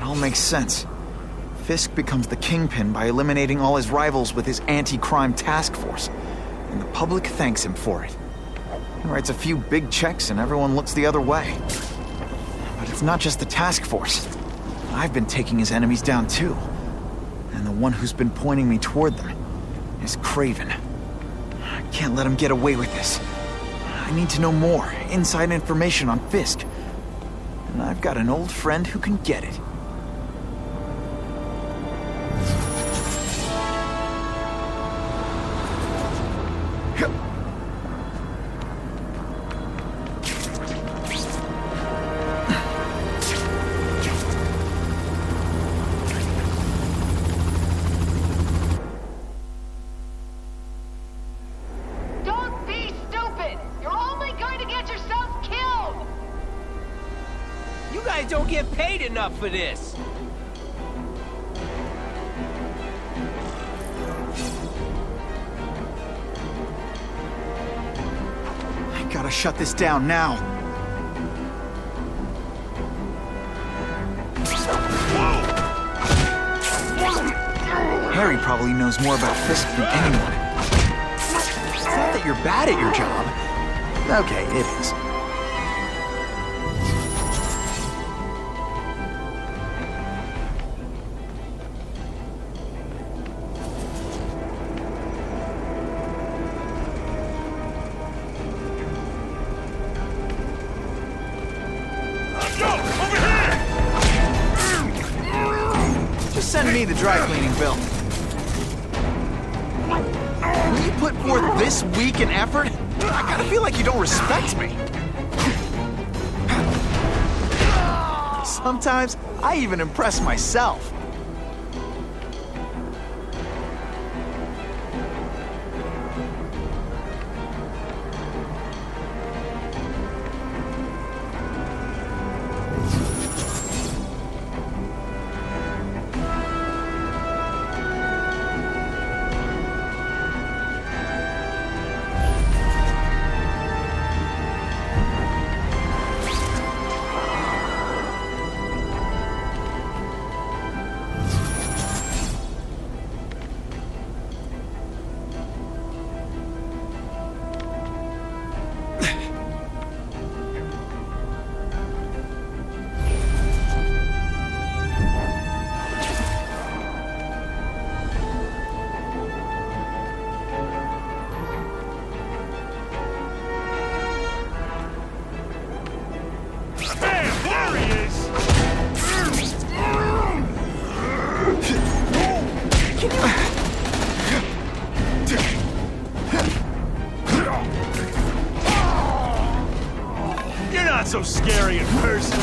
all makes sense. Fisk becomes the kingpin by eliminating all his rivals with his anti-crime task force, and the public thanks him for it. He writes a few big checks and everyone looks the other way. But it's not just the task force. I've been taking his enemies down too. And the one who's been pointing me toward them is Kraven. I can't let him get away with this. I need to know more, inside information on Fisk. And I've got an old friend who can get it. Don't get paid enough for this. I gotta shut this down now. Harry probably knows more about Fisk than anyone. It's not that you're bad at your job. Okay, it is. Send me the dry cleaning bill. When you put forth this week in effort, I gotta feel like you don't respect me. Sometimes, I even impress myself. So scary in person.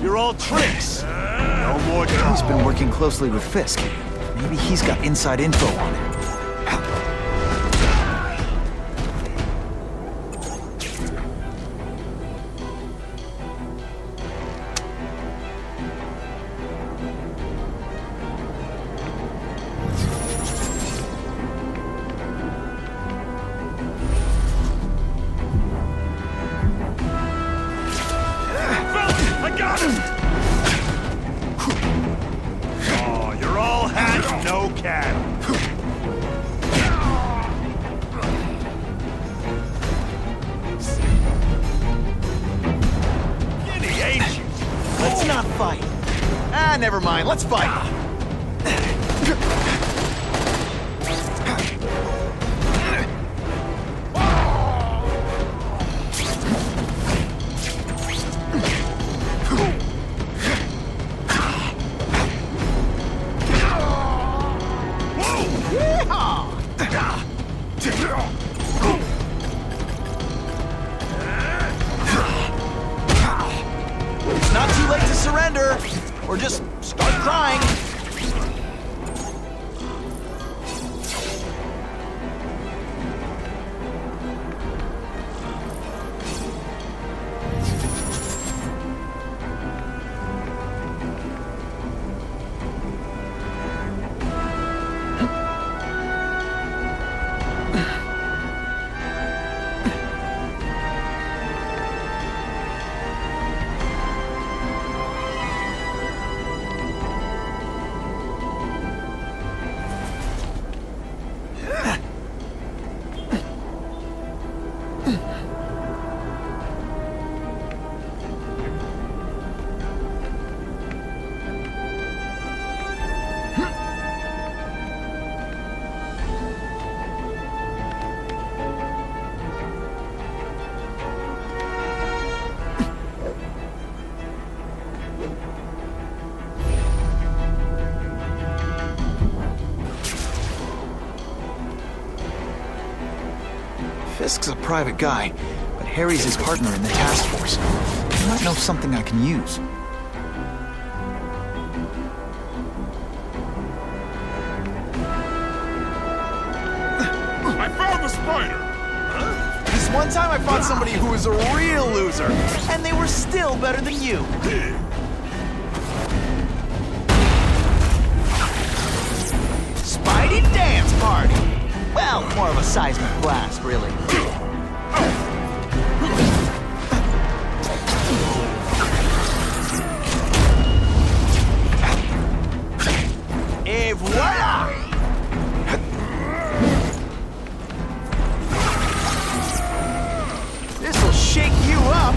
You're all tricks. No more talk. He's been working closely with Fisk. Maybe he's got inside info on him. Oh, you're all hat, no cattle. Giddy, ain't you? Let's not fight. Ah, never mind. Let's fight. It's not too late to surrender, or just start crying. Fisk's a private guy, but Harry's his partner in the task force. He might know something I can use. I found the spider! This one time I fought somebody who was a real loser, and they were still better than you. Spidey dance party! Well, more of a seismic blast, really. Et voila! This'll shake you up.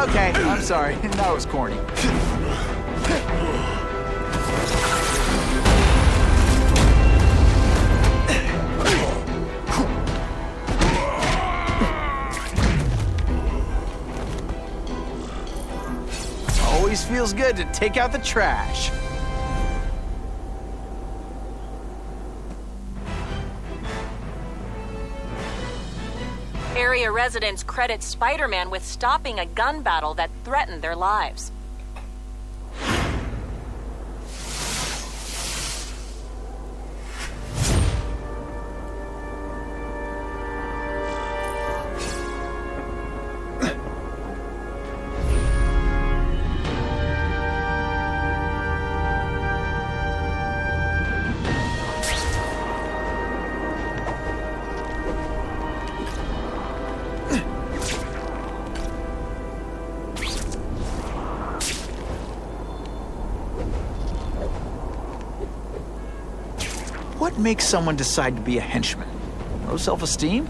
Okay, I'm sorry. That was corny. Always feels good to take out the trash. Area residents credit Spider-Man with stopping a gun battle that threatened their lives. What makes someone decide to be a henchman? Low self-esteem?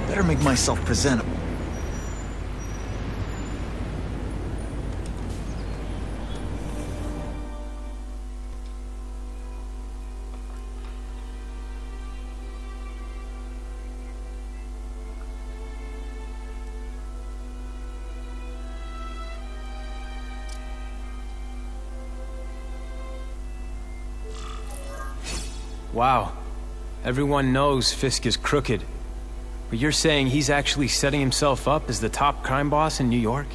Better make myself presentable. Wow. Everyone knows Fisk is crooked. But you're saying he's actually setting himself up as the top crime boss in New York?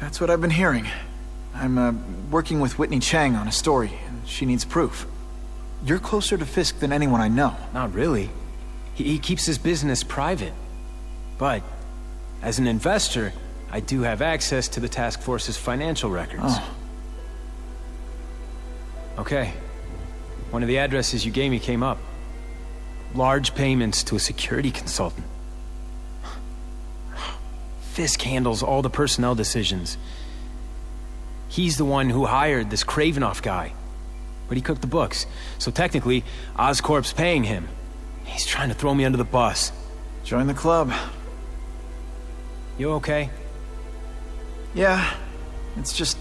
That's what I've been hearing. I'm working with Whitney Chang on a story, and she needs proof. You're closer to Fisk than anyone I know. Not really. He keeps his business private. But, as an investor, I do have access to the task force's financial records. Oh. Okay. One of the addresses you gave me came up. Large payments to a security consultant. Fisk handles all the personnel decisions. He's the one who hired this Kravinoff guy. But he cooked the books, so technically, Oscorp's paying him. He's trying to throw me under the bus. Join the club. You okay? Yeah, it's just...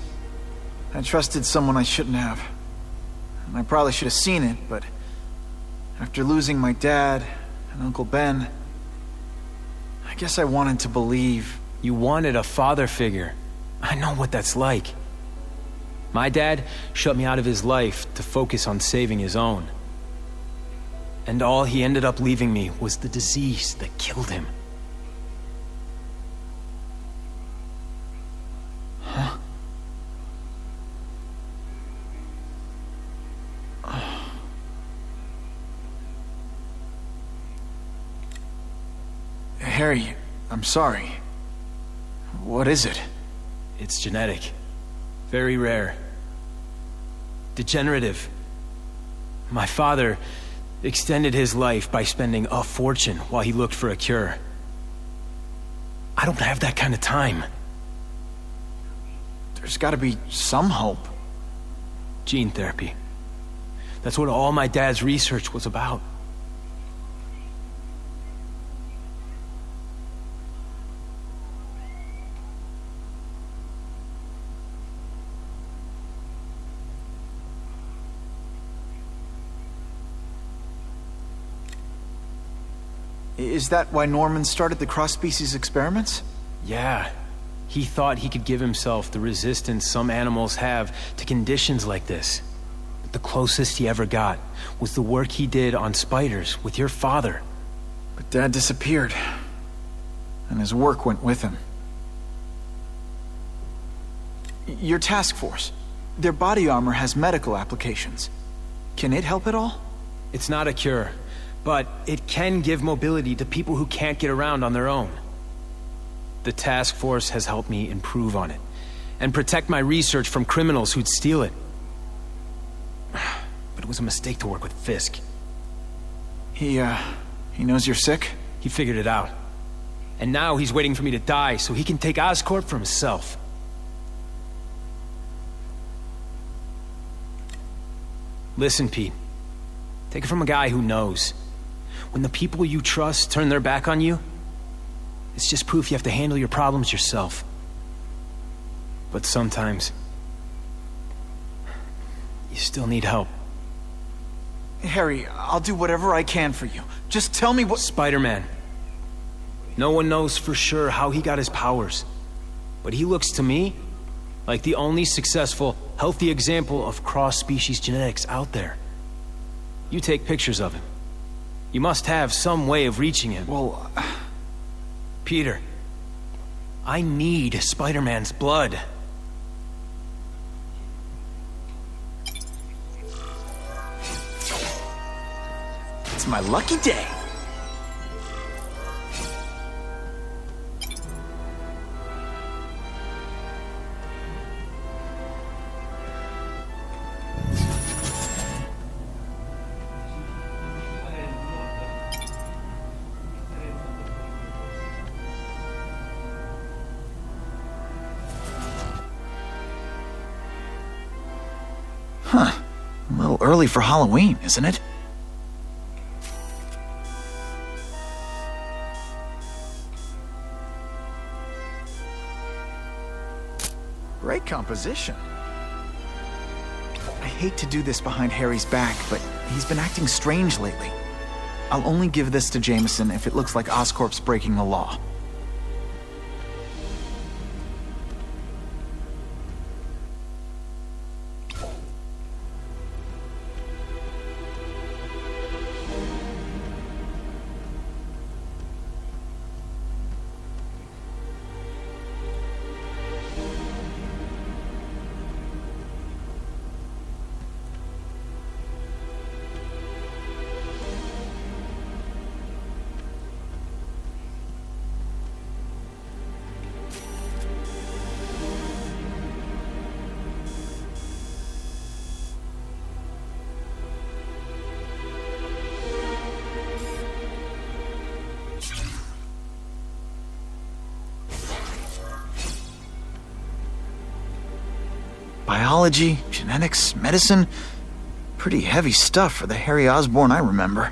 I trusted someone I shouldn't have. And I probably should have seen it, but... after losing my dad and Uncle Ben... I guess I wanted to believe... You wanted a father figure. I know what that's like. My dad shut me out of his life to focus on saving his own. And all he ended up leaving me was the disease that killed him. Huh? Harry, I'm sorry. What is it? It's genetic. Very rare. Degenerative. My father extended his life by spending a fortune while he looked for a cure. I don't have that kind of time. There's gotta be some hope. Gene therapy. That's what all my dad's research was about. Is that why Norman started the cross-species experiments? Yeah. He thought he could give himself the resistance some animals have to conditions like this. But the closest he ever got was the work he did on spiders with your father. But Dad disappeared, and his work went with him. Your task force, their body armor has medical applications. Can it help at all? It's not a cure, but it can give mobility to people who can't get around on their own. The task force has helped me improve on it, and protect my research from criminals who'd steal it. But it was a mistake to work with Fisk. He knows you're sick? He figured it out. And now he's waiting for me to die so he can take Oscorp for himself. Listen, Pete. Take it from a guy who knows. When the people you trust turn their back on you, it's just proof you have to handle your problems yourself. But sometimes, you still need help. Harry, I'll do whatever I can for you. Just tell me what— Spider-Man. No one knows for sure how he got his powers. But he looks to me like the only successful, healthy example of cross-species genetics out there. You take pictures of him. You must have some way of reaching him. Well, Peter, I need Spider-Man's blood. it's my lucky day. Huh. A little early for Halloween, isn't it? Great composition. I hate to do this behind Harry's back, but he's been acting strange lately. I'll only give this to Jameson if it looks like Oscorp's breaking the law. Biology, genetics, medicine. Pretty heavy stuff for the Harry Osborn I remember.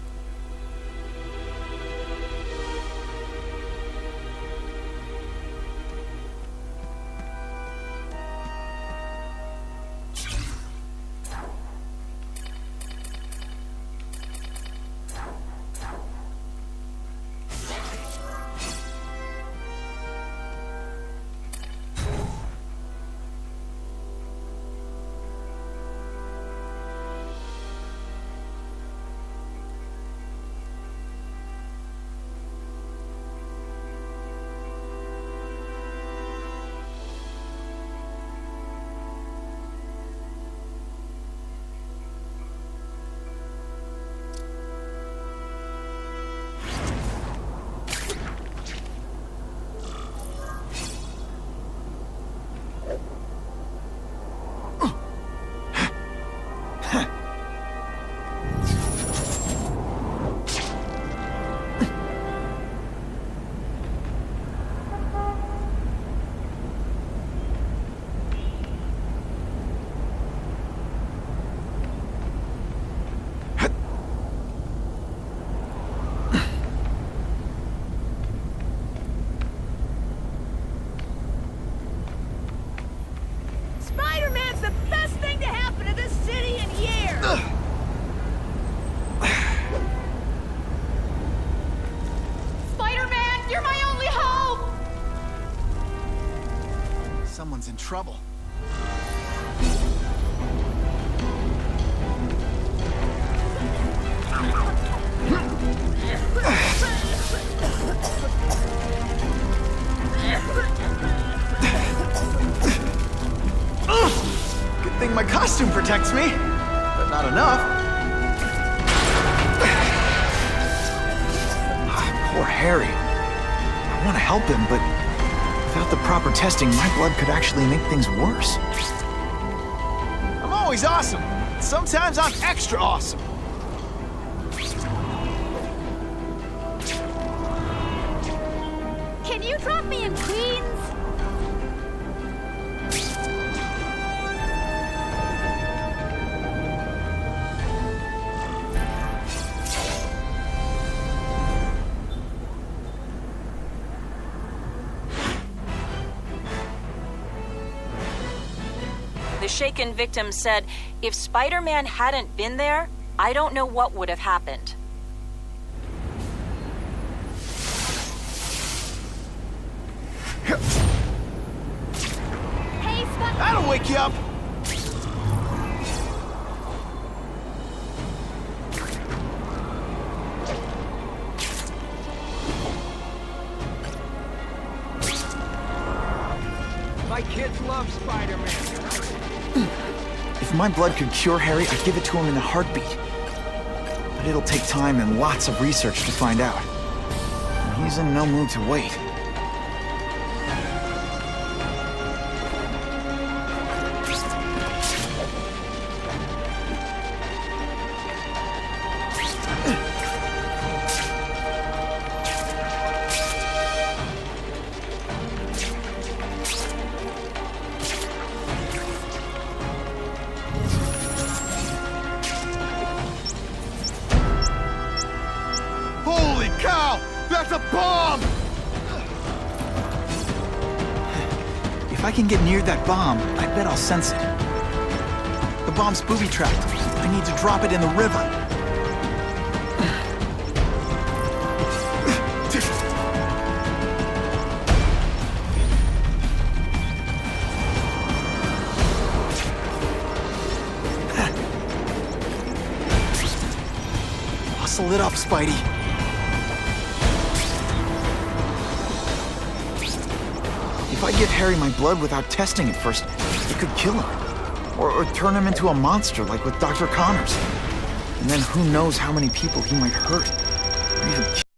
Someone's in trouble. Good thing my costume protects me, but not enough. Poor Harry. I want to help him, but without the proper testing, my blood could actually make things worse. I'm always awesome. Sometimes I'm extra awesome. Can you drop me in Queens? The shaken victim said, if Spider-Man hadn't been there, I don't know what would have happened. Hey, Spot. That'll wake you up. My kids love Spider-Man. If my blood could cure Harry, I'd give it to him in a heartbeat. But it'll take time and lots of research to find out. And he's in no mood to wait. Holy cow! That's a bomb! If I can get near that bomb, I bet I'll sense it. The bomb's booby-trapped. I need to drop it in the river. Hustle it up, Spidey. If I give Harry my blood without testing it first, it could kill him. Or turn him into a monster like with Dr. Connors. And then who knows how many people he might hurt. Or even kill.